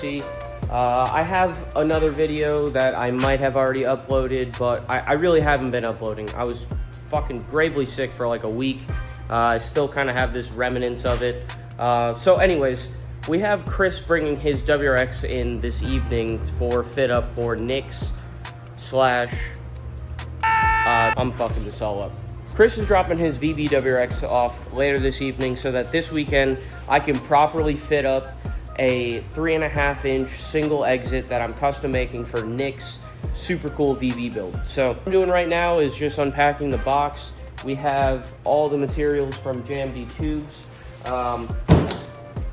see. I have another video that I might have already uploaded, but I really haven't been uploading. I was fucking gravely sick for like a week. I still kind of have this remnants of it. So anyways, we have Kris bringing his WRX in this evening for fit up for Nick's slash... I'm fucking this all up. Kris is dropping his VB WRX off later this evening so that this weekend I can properly fit up a 3.5-inch single exit that I'm custom making for Nick's super cool VB build. So what I'm doing right now is just unpacking the box. We have all the materials from JMD Tubes.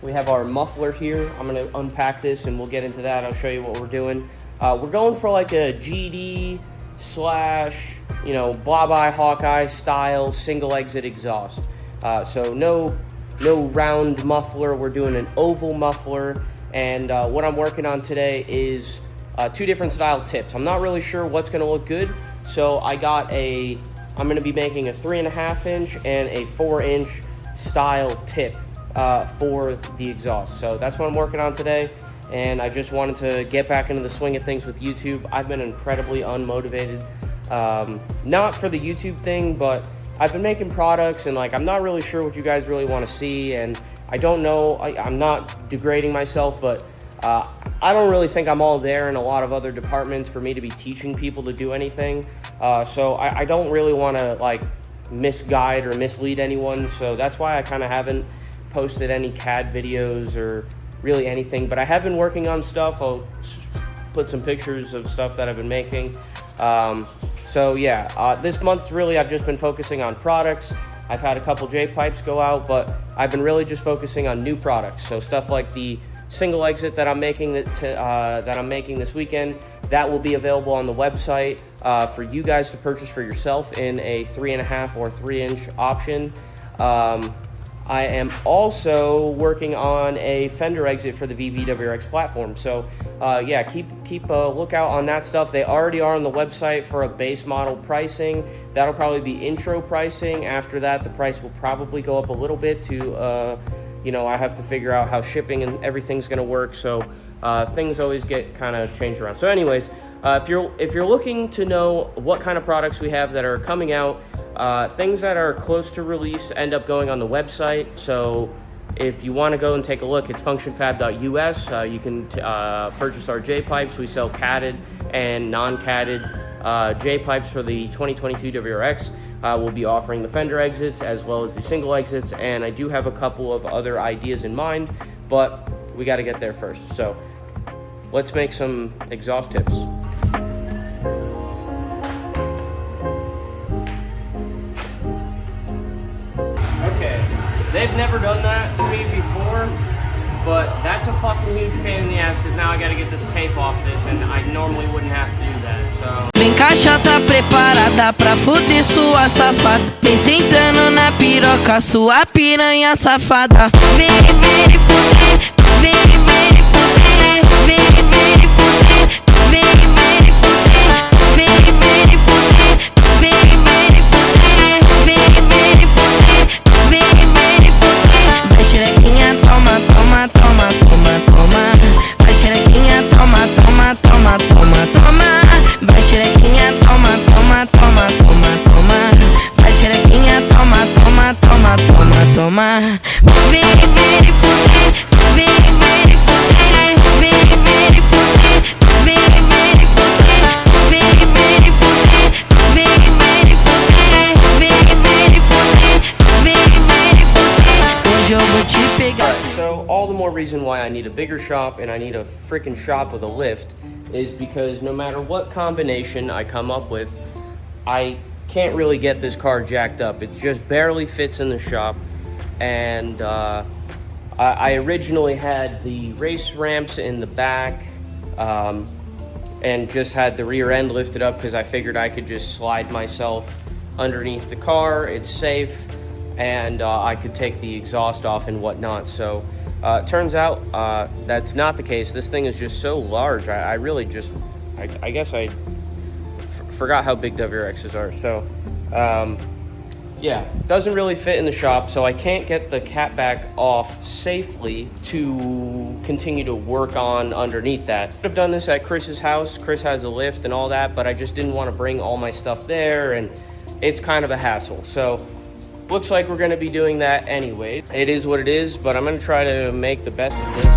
We have our muffler here. I'm gonna unpack this and we'll get into that. I'll show you what we're doing. We're going for like a GD slash, you know, Blob-Eye Hawkeye style single exit exhaust. So no round muffler. We're doing an oval muffler. And what I'm working on today is 2 different style tips. I'm not really sure what's gonna look good. So I'm gonna be making a 3.5-inch and a 4-inch style tip for the exhaust. So that's what I'm working on today. And I just wanted to get back into the swing of things with YouTube. I've been incredibly unmotivated. Not for the YouTube thing, but I've been making products and like I'm not really sure what you guys really want to see, and I don't know, I'm not degrading myself, but I don't really think I'm all there in a lot of other departments for me to be teaching people to do anything. So I don't really want to like misguide or mislead anyone, so that's why I kind of haven't posted any CAD videos or really anything, but I have been working on stuff. I'll put some pictures of stuff that I've been making. So yeah, this month really I've just been focusing on products. I've had a couple J-pipes go out, but I've been really just focusing on new products. So stuff like the single exit that I'm making this weekend, that will be available on the website for you guys to purchase for yourself in a 3.5 or 3-inch option. I am also working on a fender exit for the VB WRX platform. So yeah, keep a lookout on that stuff. They already are on the website for a base model pricing. That'll probably be intro pricing. After that, the price will probably go up a little bit to, you know, I have to figure out how shipping and everything's gonna work. So things always get kind of changed around. So anyways, if you're looking to know what kind of products we have that are coming out, things that are close to release end up going on the website. So if you want to go and take a look, it's functionfab.us. You can purchase our J-pipes. We sell catted and non-catted J-pipes for the 2022 WRX. We'll be offering the fender exits as well as the single exits, and I do have a couple of other ideas in mind, but we got to get there first. So let's make some exhaust tips. They've never done that to me before, but that's a fucking huge pain in the ass because now I gotta get this tape off this, and I normally wouldn't have to do that, so... Vem caixa tá preparada pra fuder sua safada. Vem sentando na piroca, sua piranha safada. Vem fuder, vem fuder, vem fuder, vem fuder, vem fuder, vem fuder, vem fuder, vem fuder. Vai xerequinha, toma, toma, toma, toma, toma. Vai xerequinha, toma, toma, toma, toma, toma. Vai xerequinha, toma, toma, toma, toma, toma. Vai xerequinha, toma, toma, toma, toma, toma. Vem fuder, vem fuder, vem fuder, vem fuder, vem fuder, vem fuder, vem fuder, vem fuder. Hoje eu vou te pegar. So all the more reason why I need a bigger shop and I need a freaking shop with a lift is because no matter what combination I come up with, I can't really get this car jacked up. It just barely fits in the shop. And I originally had the race ramps in the back and just had the rear end lifted up because I figured I could just slide myself underneath the car. It's safe, and I could take the exhaust off and whatnot. So it turns out that's not the case. This thing is just so large. I really just, I guess I forgot how big WRXs are. So yeah, doesn't really fit in the shop, so I can't get the catback off safely to continue to work on underneath that. I've done this at Kris's house. Kris has a lift and all that, but I just didn't want to bring all my stuff there, and it's kind of a hassle. So looks like we're going to be doing that anyway. It is what it is, but I'm going to try to make the best of this.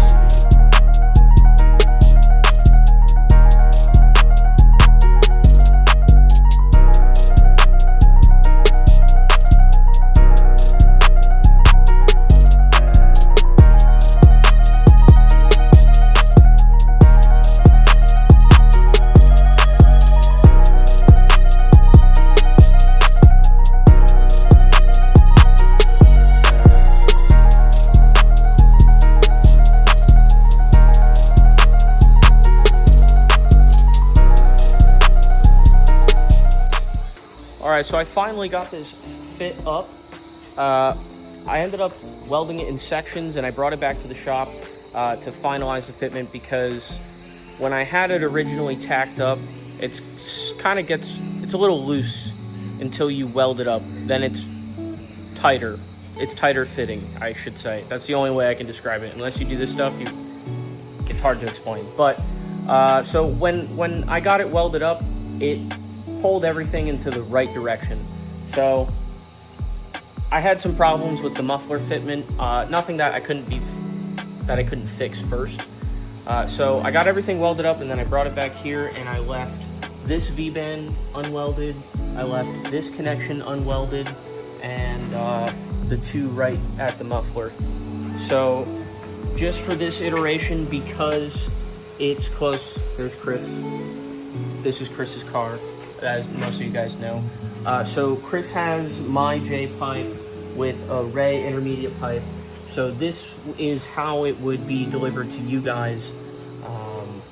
Alright, so I finally got this fit up. I ended up welding it in sections, and I brought it back to the shop to finalize the fitment, because when I had it originally tacked up, it's a little loose until you weld it up. Then it's tighter. It's tighter fitting, I should say. That's the only way I can describe it. Unless you do this stuff, it's hard to explain. But so when I got it welded up, it pulled everything into the right direction. So I had some problems with the muffler fitment, nothing that I couldn't fix first. So I got everything welded up, and then I brought it back here, and I left this V-band unwelded, I left this connection unwelded, and the two right at the muffler. So just for this iteration, because it's close, there's Kris. This is Kris's car, as most of you guys know. So Kris has my J-pipe with a Ray intermediate pipe. So this is how it would be delivered to you guys,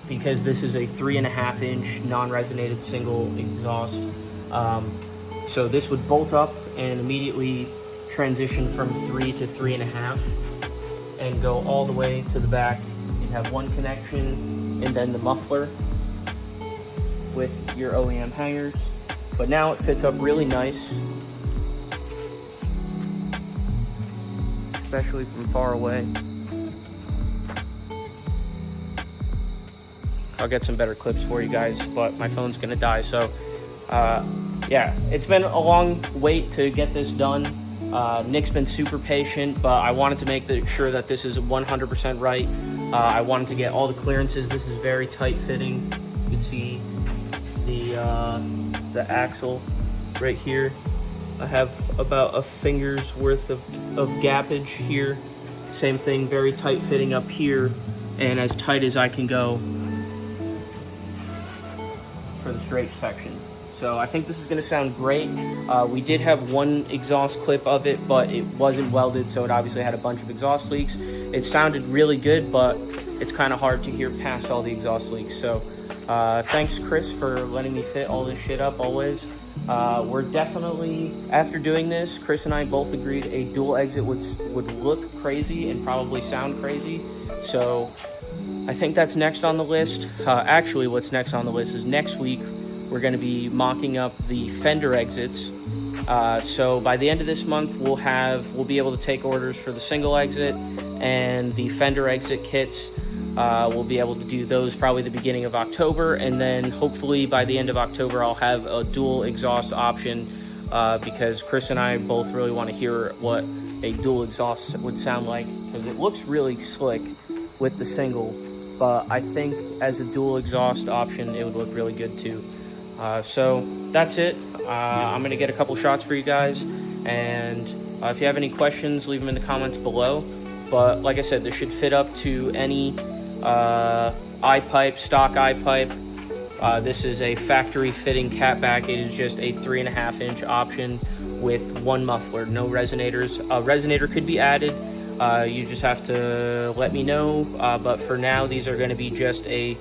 because this is a 3.5 inch non-resonated single exhaust. So this would bolt up and immediately transition from 3 to 3.5 and go all the way to the back. You'd have one connection and then the muffler with your OEM hangers. But now it fits up really nice, especially from far away. I'll get some better clips for you guys, but my phone's gonna die. So yeah, it's been a long wait to get this done. Nick's been super patient, but I wanted to make sure that this is 100% right. I wanted to get all the clearances. This is very tight fitting. You can see the axle right here. I have about a finger's worth of gappage here. Same thing, very tight fitting up here, and as tight as I can go for the straight section. So I think this is gonna sound great. We did have one exhaust clip of it, but it wasn't welded, so it obviously had a bunch of exhaust leaks. It sounded really good, but it's kind of hard to hear past all the exhaust leaks. So thanks, Kris, for letting me fit all this shit up always. We're definitely, after doing this, Kris and I both agreed a dual exit would look crazy and probably sound crazy. So I think that's next on the list. Actually, what's next on the list is next week we're going to be mocking up the fender exits. So by the end of this month, we'll be able to take orders for the single exit and the fender exit kits. We'll be able to do those probably the beginning of October, and then hopefully by the end of October I'll have a dual exhaust option, because Kris and I both really want to hear what a dual exhaust would sound like, because it looks really slick with the single, but I think as a dual exhaust option it would look really good too. So that's it. I'm gonna get a couple shots for you guys, and if you have any questions, leave them in the comments below. But like I said, this should fit up to any I-pipe, stock I-pipe. This is a factory fitting catback. It is just a 3.5 inch option with one muffler, no resonators. A resonator could be added. You just have to let me know. But for now, these are going to be just a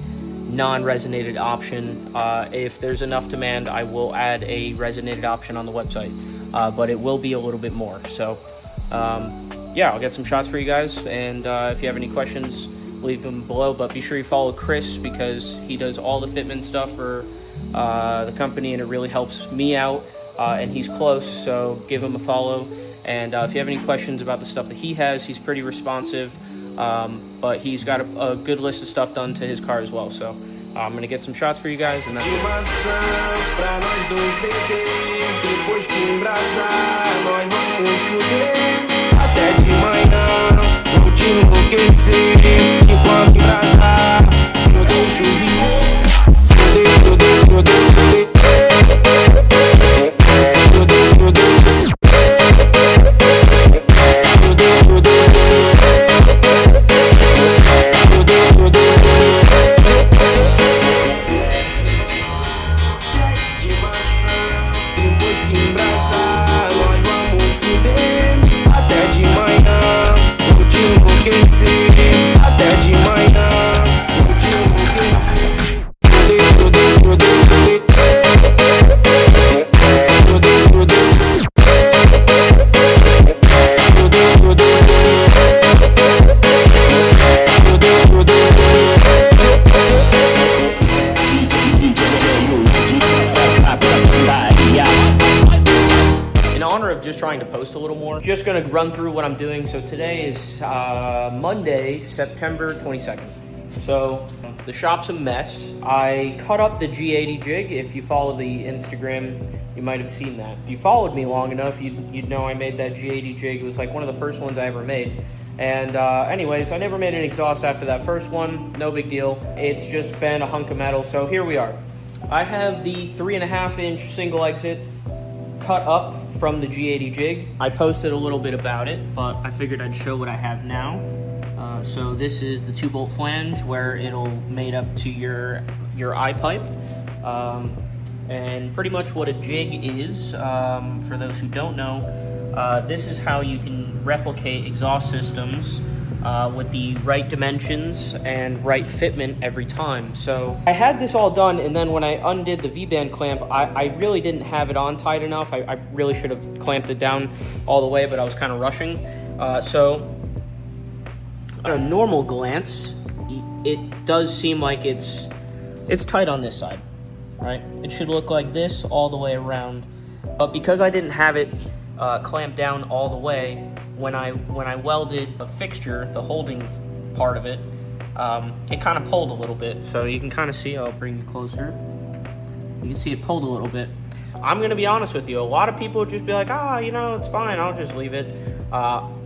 non-resonated option. If there's enough demand, I will add a resonated option on the website, but it will be a little bit more. So yeah, I'll get some shots for you guys, and if you have any questions, leave them below. But be sure you follow Kris, because he does all the fitment stuff for the company, and it really helps me out and he's close, so give him a follow. And if you have any questions about the stuff that he has, he's pretty responsive, but he's got a good list of stuff done to his car as well. So I'm gonna get some shots for you guys, and that's it. Just trying to post a little more. Just gonna run through what I'm doing. So today is Monday, September 22nd. So the shop's a mess. I cut up the G80 jig. If you follow the Instagram, you might have seen that. If you followed me long enough, you'd know I made that G80 jig. It was like one of the first ones I ever made. And anyways, I never made an exhaust after that first one. No big deal. It's just been a hunk of metal. So here we are. I have the 3.5-inch single exit cut up from the G80 jig. I posted a little bit about it, but I figured I'd show what I have now. So this is the 2-bolt flange where it'll mate up to your eye pipe. And pretty much what a jig is, for those who don't know, this is how you can replicate exhaust systems with the right dimensions and right fitment every time. So I had this all done, and then when I undid the V-band clamp, I really didn't have it on tight enough. I really should have clamped it down all the way, but I was kind of rushing. So at a normal glance, it does seem like it's tight on this side, right? It should look like this all the way around. But because I didn't have it clamped down all the way, when I welded a fixture, the holding part of it, it kind of pulled a little bit. So you can kind of see, I'll bring you closer. You can see it pulled a little bit. I'm gonna be honest with you, a lot of people would just be like, you know, it's fine, I'll just leave it.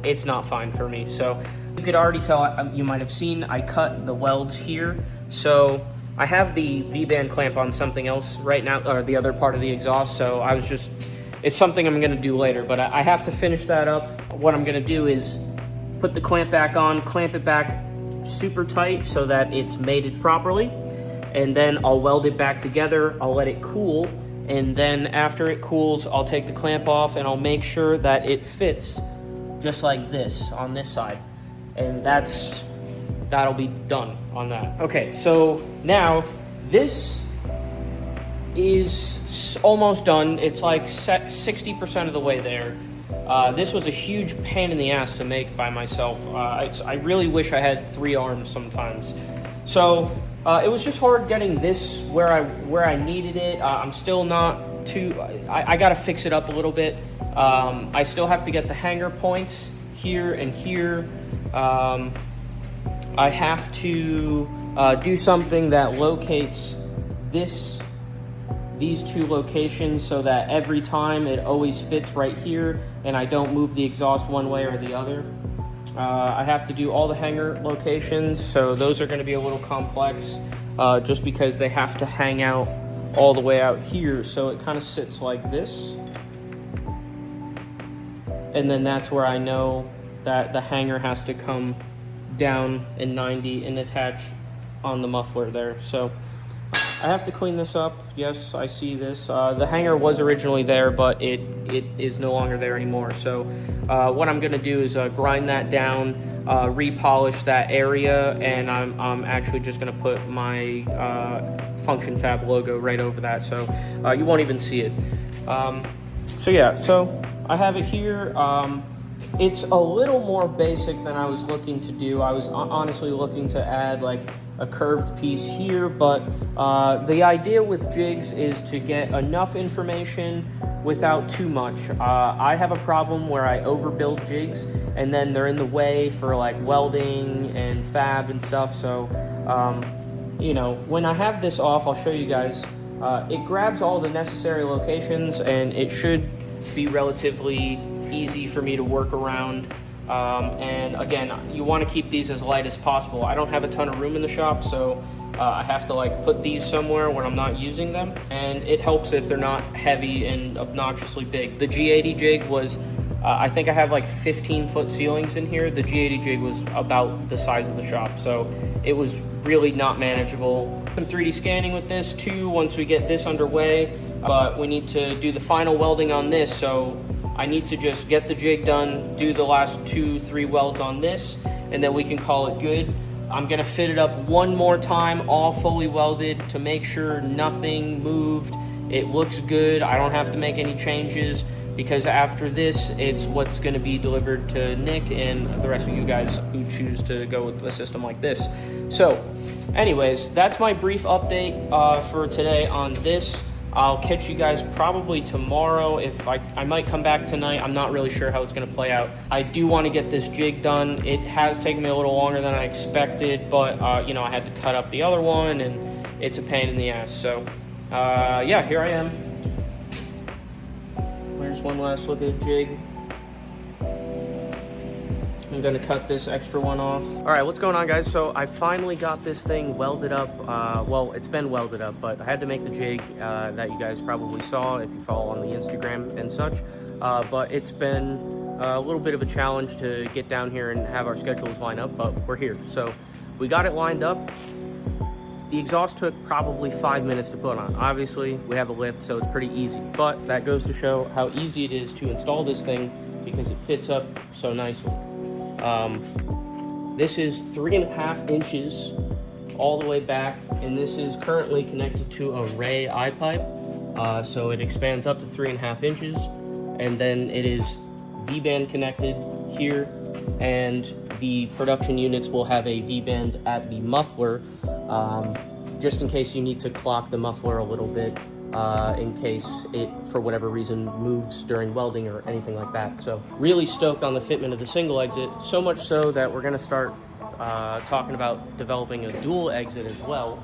It's not fine for me. So you could already tell, you might have seen, I cut the welds here. So I have the V-band clamp on something else right now, or the other part of the exhaust. So I was just, it's something I'm gonna do later, but I have to finish that up. What I'm gonna do is put the clamp back on, clamp it back super tight so that it's mated properly, and then I'll weld it back together. I'll let it cool, and then after it cools, I'll take the clamp off and I'll make sure that it fits just like this on this side. And that'll be done on that. Okay, so now this is almost done. It's like 60% of the way there. This was a huge pain in the ass to make by myself. I really wish I had 3 arms sometimes. So it was just hard getting this where I needed it. I'm still not too, I gotta fix it up a little bit. I still have to get the hanger points here and here. I have to do something that locates these 2 locations so that every time it always fits right here and I don't move the exhaust one way or the other. I have to do all the hanger locations, so those are going to be a little complex just because they have to hang out all the way out here, so it kind of sits like this. And then that's where I know that the hanger has to come down in 90 and attach on the muffler there. So I have to clean this up. Yes, I see this. The hanger was originally there, but it is no longer there anymore. So what I'm gonna do is grind that down, repolish that area, and I'm actually just gonna put my Function Fab logo right over that, so you won't even see it. So yeah, so I have it here. It's a little more basic than I was looking to do. I was honestly looking to add like a curved piece here, but the idea with jigs is to get enough information without too much. I have a problem where I overbuild jigs and then they're in the way for like welding and fab and stuff. So, you know, when I have this off, I'll show you guys. It grabs all the necessary locations and it should be relatively easy for me to work around. And again, you want to keep these as light as possible. I don't have a ton of room in the shop, so I have to like put these somewhere when I'm not using them, and it helps if they're not heavy and obnoxiously big. The G80 jig was, I think I have like 15-foot ceilings in here. The G80 jig was about the size of the shop, so it was really not manageable. Some 3D scanning with this too once we get this underway, but we need to do the final welding on this, so I need to just get the jig done, do the last 2-3 welds on this, and then we can call it good. I'm gonna fit it up one more time, all fully welded, to make sure nothing moved. It looks good. I don't have to make any changes, because after this, it's what's gonna be delivered to Nick and the rest of you guys who choose to go with a system like this. So, anyways, that's my brief update for today on this. I'll catch you guys probably tomorrow. If I might come back tonight. I'm not really sure how it's gonna play out. I do want to get this jig done. It has taken me a little longer than I expected, but you know, I had to cut up the other one and it's a pain in the ass. So yeah, here I am. Here's one last look at the jig. I'm gonna cut this extra one off. All right, what's going on, guys? So I finally got this thing welded up. Well, it's been welded up, but I had to make the jig that you guys probably saw if you follow on the Instagram and such. But it's been a little bit of a challenge to get down here and have our schedules line up, but we're here. So we got it lined up. The exhaust took probably 5 minutes to put on. Obviously, we have a lift, so it's pretty easy. But that goes to show how easy it is to install this thing because it fits up so nicely. This is 3.5 inches all the way back, and this is currently connected to a Ray I-pipe, so it expands up to 3.5 inches, and then it is V-band connected here, and the production units will have a V-band at the muffler, just in case you need to clock the muffler a little bit, in case it, for whatever reason, moves during welding or anything like that. So really stoked on the fitment of the single exit, so much so that we're gonna start talking about developing a dual exit as well.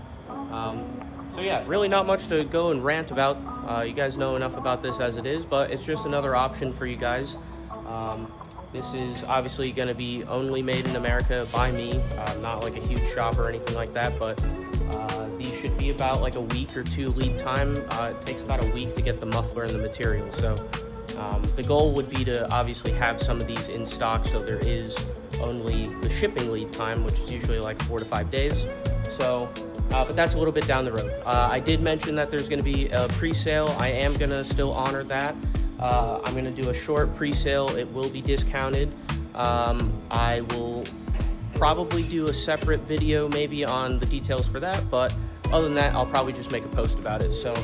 So yeah, really not much to go and rant about. You guys know enough about this as it is, but it's just another option for you guys. This is obviously gonna be only made in America by me, not like a huge shop or anything like that, but these should be about like a week or two lead time. It takes about a week to get the muffler and the material. So the goal would be to obviously have some of these in stock, so there is only the shipping lead time, which is usually like 4 to 5 days. So, but that's a little bit down the road. I did mention that there's gonna be a pre-sale. I am gonna still honor that. I'm gonna do a short pre-sale. It will be discounted. I will probably do a separate video maybe on the details for that, but other than that, I'll probably just make a post about it. So